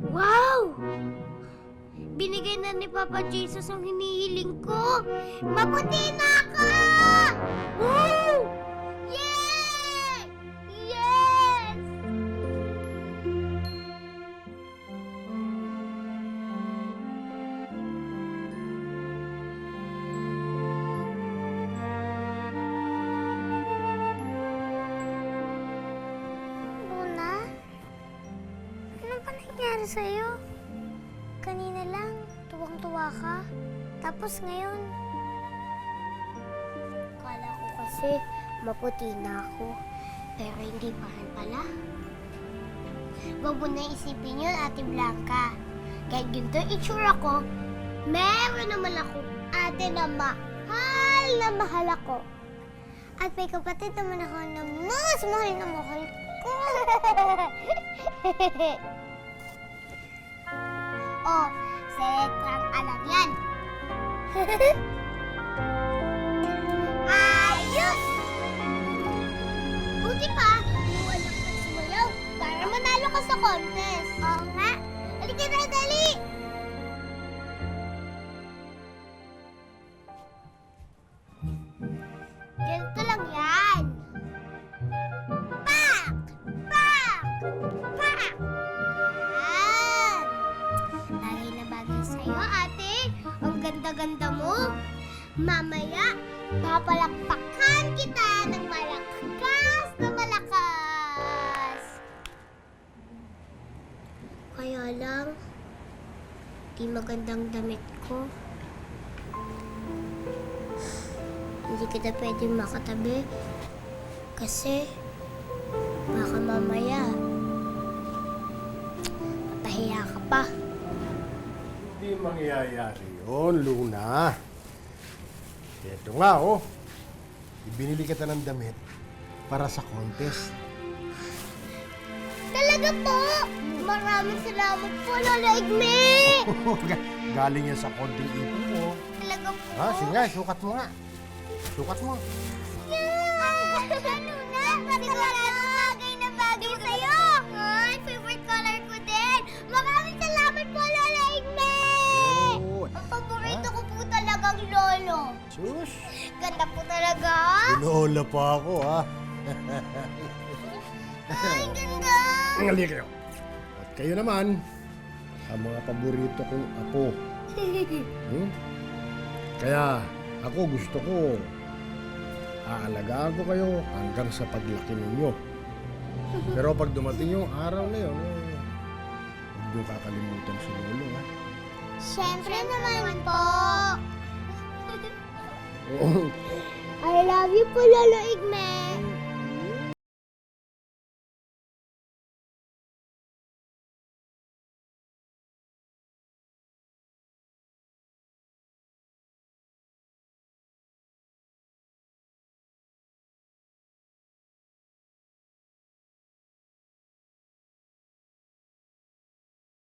Wow! Binigay na ni Papa Jesus ang hinihiling ko. Maputi na ako! Woo! Yay! Yes! Luna? Ano ba nangyari sa'yo? Kanina lang, tuwang-tuwa ka. Tapos ngayon, akala ko kasi maputi na ako. Pero hindi pa rin pala. Huwag mo na isipin yun, Ate Blanca. Kahit ganito itsura ko, meron naman ako ate na mahal ako. At may kapatid naman ako na mas mahal na mahal ko. Oh, si Electrang alam yan. Ayos! Buti pa, iwan lang kang sumayaw para manalo ka sa contest. Oo nga. Halika na, dali! Ganito lang yan. Pak! Pak! Pak! Yan! Bagay na bagay sa'yo, ate. Ang ganda-ganda mo. Mamaya, papalakpakan kita ng malakas na malakas. Kaya lang, di magandang damit ko. Hindi kita pwedeng makatabi. Kasi, baka mamaya, mapahiya ka pa. Hindi mangyayari yun, Luna. Ito nga, oh. Ibinili kita ng damit para sa contest. Talaga po! Maraming salamat po, Lola Igme! Galing yan sa konting ipon mo. Talaga po. Ha, sige nga, sukat mo nga. Sukat mo. Ano na? Sigurado bagay na bagay sa'yo! Ay, favorite color ko din! Maraming salamat po, Lola Igme! Oo. Ang paborito ko po talagang lolo. Sus, Ganda po talaga. lola pa ako, ha? Ay, ganda! Halika kayo. At kayo naman, ang mga paborito kong apo. Hmm? Kaya, ako gusto ko, aalagaan ko kayo hanggang sa paglaki ninyo. Pero pag dumating yung araw na yun, huwag niyo kakalimutan si Lolo, ha? Siyempre naman po. Oo. I love you po, Lolo Igme.